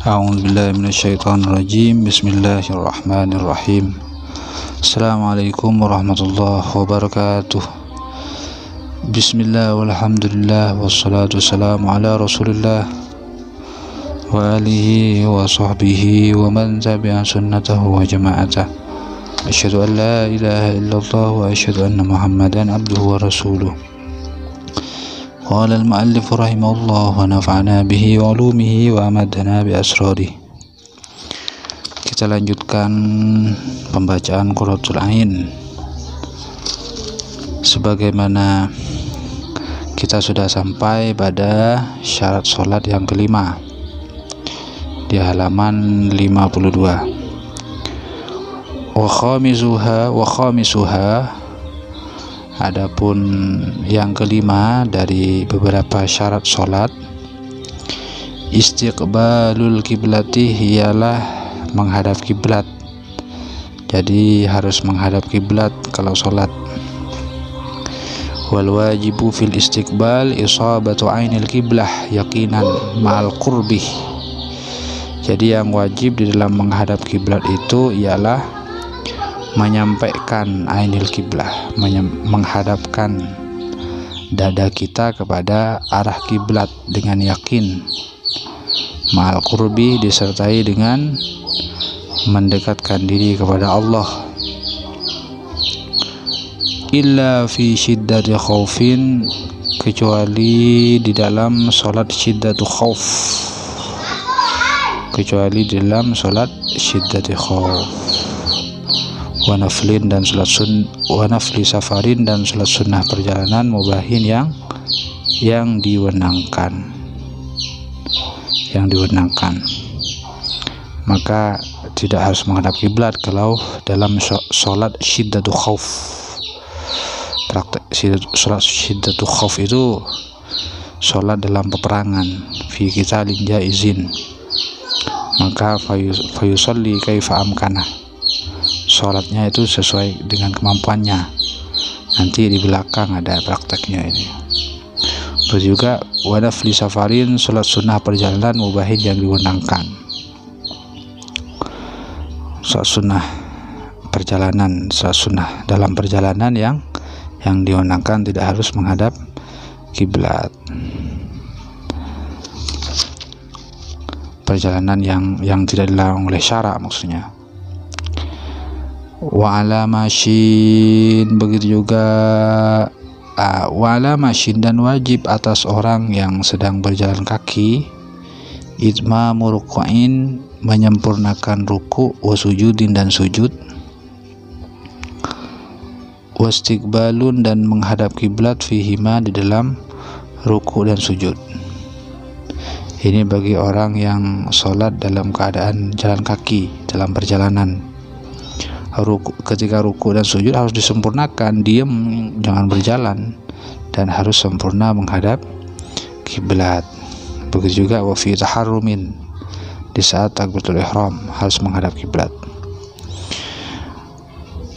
A'udzubillahi minasyaitonirrajim. Bismillahirrahmanirrahim. Assalamualaikum warahmatullahi wabarakatuh. Bismillah walhamdulillah wassalatu wassalamu ala rasulillah wa alihi wa sahbihi wa man tabi'a sunnatahu wa jama'atah. Asyhadu an la ilaha illallah wa asyhadu anna Muhammadan abduhu wa rasuluh. Qala al-mu'allif rahimahullah wa nafa'ana bihi wa ulumihi wa amadana bi asrarih. Kita lanjutkan pembacaan Qurratul Ain. Sebagaimana kita sudah sampai pada syarat sholat yang kelima di halaman 52. Wa khamisuha adapun yang kelima dari beberapa syarat sholat, istiqbalul kiblati ialah menghadap kiblat. Jadi harus menghadap kiblat kalau sholat. Wal wajibu fil istiqbal isabatu ainil kiblah yaqinan ma'al qurbih. Jadi yang wajib di dalam menghadap kiblat itu ialah menyampaikan ainil kiblah, menghadapkan dada kita kepada arah kiblat dengan yakin, ma'al qurbi disertai dengan mendekatkan diri kepada Allah. Illa fi syiddati khaufin, kecuali di dalam salat syiddatu khauf, kecuali di dalam salat syiddati khauf. Wa naflin dan wa nafli safarin dan salat sunnah perjalanan mubahin yang diwenangkan, maka tidak harus menghadap kiblat kalau dalam salat syiddatu khauf. Praktek salat syiddatu khauf itu salat dalam peperangan, fi qitalin jaizin, maka fayusalli kaifa amkanah, sholatnya itu sesuai dengan kemampuannya. Nanti di belakang ada prakteknya ini. Terus juga wadafli safarin, sholat sunnah perjalanan mubahin yang diwenangkan. Sholat sunnah perjalanan, sholat sunnah dalam perjalanan yang diwenangkan, tidak harus menghadap kiblat. Perjalanan yang tidak dilarang oleh syara maksudnya. Wa ala masyin, begitu juga wa ala masyin, dan wajib atas orang yang sedang berjalan kaki, itmamu ruku'in, menyempurnakan ruku', wa sujudin dan sujud, wastiqbalun dan menghadap kiblat, fihima di dalam ruku' dan sujud. Ini bagi orang yang sholat dalam keadaan jalan kaki dalam perjalanan. Ketika ruku dan sujud harus disempurnakan, diam jangan berjalan, dan harus sempurna menghadap kiblat. Begitu juga wa fi taharrumin, di saat takbiratul ihram harus menghadap kiblat.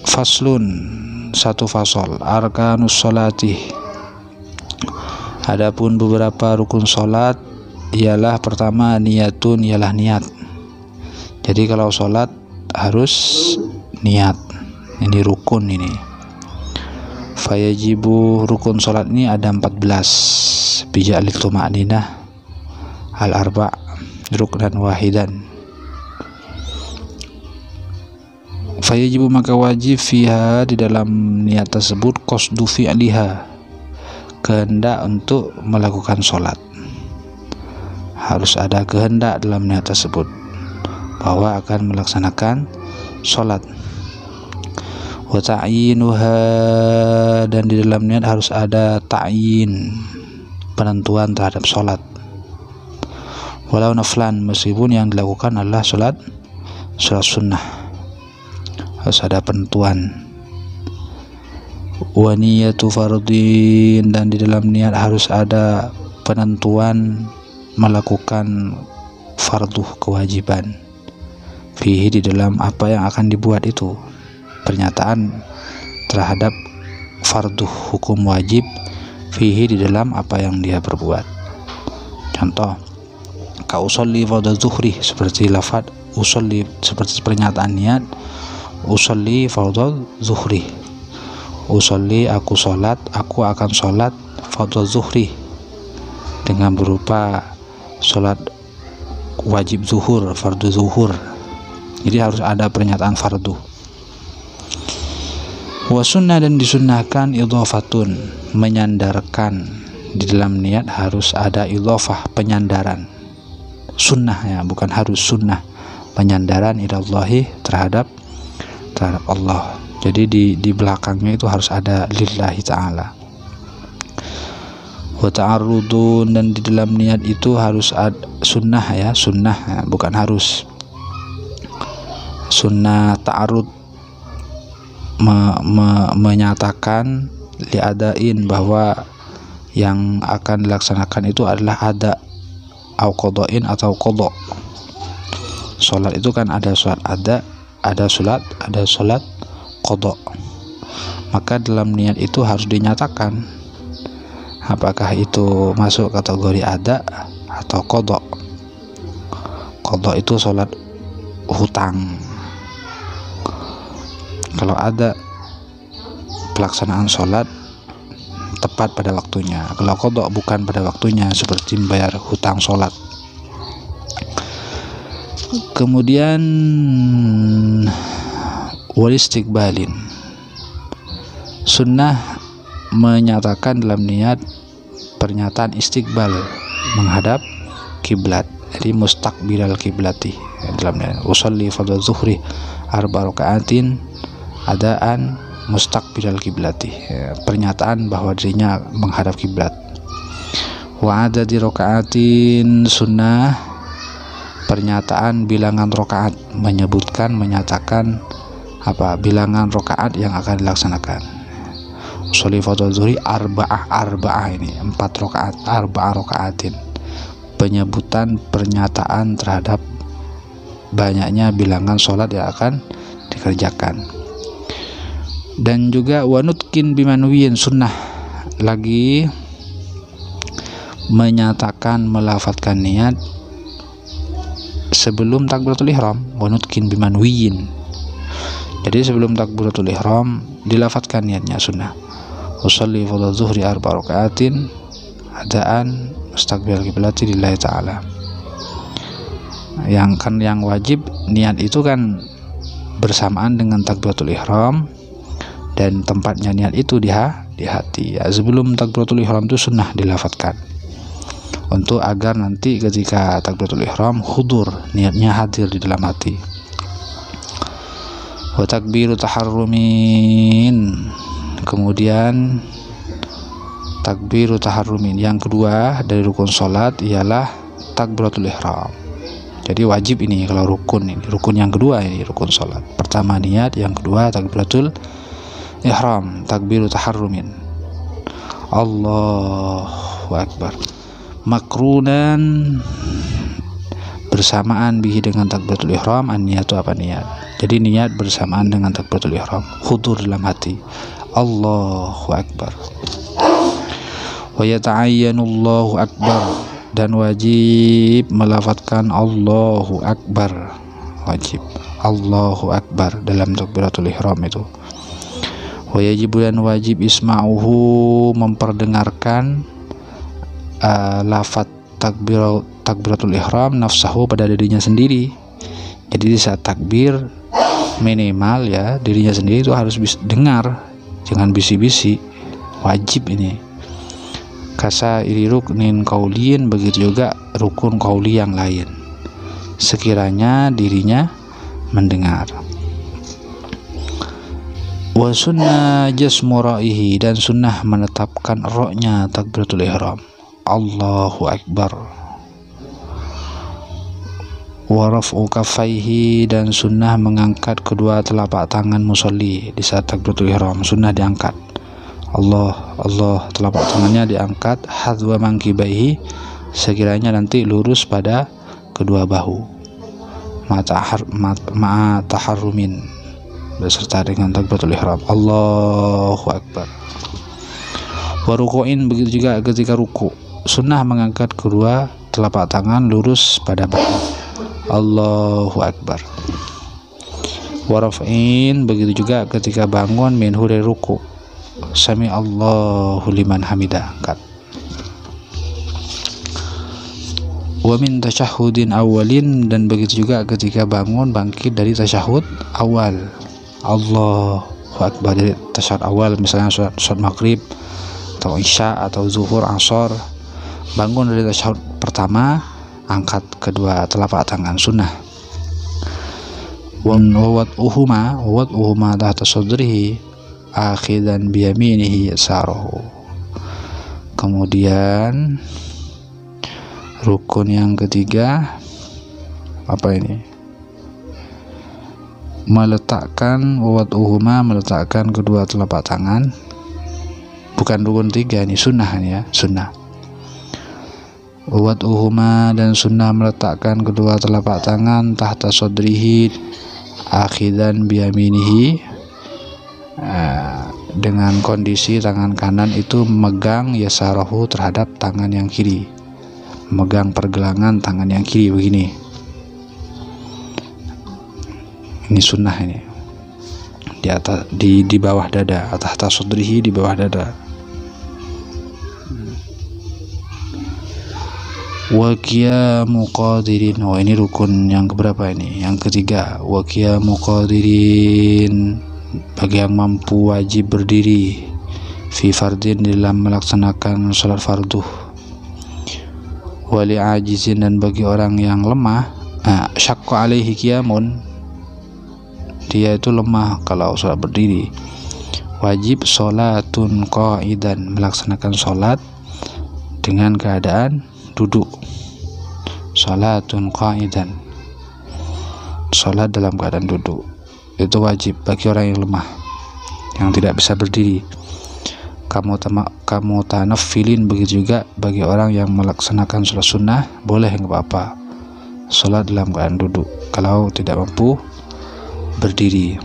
Faslun, satu fasal, arkanus sholati. Adapun beberapa rukun sholat ialah pertama niyatun, ialah niat. Jadi kalau sholat harus niat, ini rukun ini. Fayajibu, rukun sholat ini ada 14, bija'li tuma'ninah al-arba' ruknan wahidan. Fayajibu, maka wajib fiha di dalam niat tersebut qasdu fi'liha, kehendak untuk melakukan sholat. Harus ada kehendak dalam niat tersebut bahwa akan melaksanakan sholat. Wa ta'yinuha, dan di dalam niat harus ada ta'yin, penentuan terhadap sholat. Walau naflan, meskipun yang dilakukan adalah sholat sunnah, harus ada penentuan. Wa niyatu fardin, dan di dalam niat harus ada penentuan melakukan fardu, kewajiban, fihi di dalam apa yang akan dibuat itu, pernyataan terhadap fardu, hukum wajib, fihi di dalam apa yang dia perbuat. Contoh, ka usolli fardhu zuhri, seperti lafaz usolli, seperti pernyataan niat usolli fardhu zuhri. Usolli, aku sholat, aku akan sholat fardhu zuhri, dengan berupa sholat wajib zuhur, fardu zuhur. Jadi harus ada pernyataan fardu. Wa sunnah, dan disunnahkan idhofatun, menyandarkan. Di dalam niat harus ada idhofah, penyandaran. Sunnah ya, bukan harus, sunnah, penyandaran ilallahi, terhadap Allah. Jadi di belakangnya itu harus ada lillahi ta'ala. Wa ta'arrudun, dan di dalam niat itu harus ada sunnah ya, sunnah ya, bukan harus. Sunnah ta'arud, menyatakan liadain, bahwa yang akan dilaksanakan itu adalah ada, au qada'in atau qada'. Salat itu kan ada salat ada salat qada'. Maka dalam niat itu harus dinyatakan apakah itu masuk kategori ada atau qada'. Qada' itu salat hutang. Kalau ada, pelaksanaan salat tepat pada waktunya. Kalau qada' bukan pada waktunya, seperti membayar hutang salat. Kemudian wal istiqbalin, sunnah menyatakan dalam niat pernyataan istiqbal, menghadap kiblat. Jadi mustaqbilal kiblati dalam niat. Usolli fardhu zuhri arba rakaatin adaan mustaqbilal kiblati, pernyataan bahwa dirinya menghadap kiblat. Wa adadi rakaatin, sunnah pernyataan bilangan rakaat, menyatakan apa bilangan rakaat yang akan dilaksanakan. Sholli fardhu zuhri arba'ah, ini 4 rakaat, arba'ah rakaatin, penyebutan pernyataan terhadap banyaknya bilangan sholat yang akan dikerjakan. Dan juga wanutkin bimanwiyin, sunnah lagi menyatakan, melafatkan niat sebelum takbiratul ihram. Wanutkin bimanwiyin, jadi sebelum takbiratul ihram dilafatkan niatnya, sunnah. Usolli fardhu zuhri arba rakaatin adaan mustaqbil kiblati lillahi ta'ala. Yang wajib niat itu kan bersamaan dengan takbiratul ihram, dan tempatnya niat itu di hati ya. Sebelum takbiratul ihram itu sunnah dilafatkan, untuk agar nanti ketika takbiratul ihram hudur, niatnya hadir di dalam hati. Wa takbiru taharrumin, kemudian takbiru taharrumin, yang kedua dari rukun salat ialah takbiratul ihram. Jadi wajib ini kalau rukun yang kedua, ini rukun salat. Pertama niat, yang kedua takbiratul ihram, takbiru taharrumin. Allahu akbar. Makrunan, bersamaan bihi, dengan takbiratul ihram, an-niyatu, apa niat. Jadi niat bersamaan dengan takbiratul ihram, hudur dalam hati. Allahu akbar. Wa yata'ayyanu Allahu akbar, dan wajib melafatkan Allahu akbar, wajib Allahu akbar dalam takbiratul ihram itu. Wa yajibu, dan wajib isma'uhu, memperdengarkan lafaz takbiratul ihram nafsahu, pada dirinya sendiri. Jadi di saat takbir minimal ya dirinya sendiri itu harus dengar, jangan bisi-bisi, wajib ini. Kasa iri ruknin qaulin, begitu juga rukun qauli yang lain, sekiranya dirinya mendengar. Wa sunnah jasmu ra'ihi, dan sunnah menetapkan roknya takbiratul ihram. Allahu akbar. Wa raf'u kaffaihi, dan sunnah mengangkat kedua telapak tangan musolli di saat takbiratul ihram, sunnah diangkat. Allah, telapak tangannya diangkat, hadwa mangkibaihi, sekiranya nanti lurus pada kedua bahu, ma'a taharrumin, beserta dengan takbiratul ihram. Allahu akbar. Wa ruku'in, begitu juga ketika ruku. sunnah mengangkat kedua telapak tangan lurus pada bahu. Allahu Akbar. Waraf'in, begitu juga ketika bangun minhu dari ruku. Sami Allahu liman hamidah, angkat. Wa min tasyahudin awalin, dan begitu juga ketika bangun bangkit dari tasyahud awal. Allahu Akbar, dari tasyahud awal, misalnya sholat maghrib atau isya atau zuhur, asar, bangun dari tasyahud pertama, angkat kedua telapak tangan, sunnah. Wa wad'uhuma tahta sadrihi akhidan biyaminihi yasarahu. Kemudian rukun yang ketiga apa ini? Meletakkan meletakkan kedua telapak tangan. Bukan rukun 3 ini, sunnah ya, sunnah. Wad'uhuma, dan sunnah meletakkan kedua telapak tangan tahta sadrihi akhidan biyaminihi, dengan kondisi tangan kanan itu memegang yasarahu terhadap tangan yang kiri, memegang pergelangan tangan yang kiri begini. Ini sunnah ini, di atas, di bawah dada, tahta sadrihi, di bawah dada. Wa qiyamu qadirin, oh ini rukun yang keberapa ini? Yang ketiga. Wa qiyamu qadirin, bagi yang mampu wajib berdiri, fi fardin, dalam melaksanakan salat fardu. Wali ajizin, dan bagi orang yang lemah, syaqqa alaihi qiyamun, dia itu lemah kalau salat berdiri, wajib salatun qa'idan, melaksanakan salat dengan keadaan duduk. Salatun qa'idan, salat dalam keadaan duduk, itu wajib bagi orang yang lemah, yang tidak bisa berdiri. Kamu tanaffilin, begitu juga bagi orang yang melaksanakan salat sunnah, boleh, nggak apa-apa, salat dalam keadaan duduk kalau tidak mampu berdiri.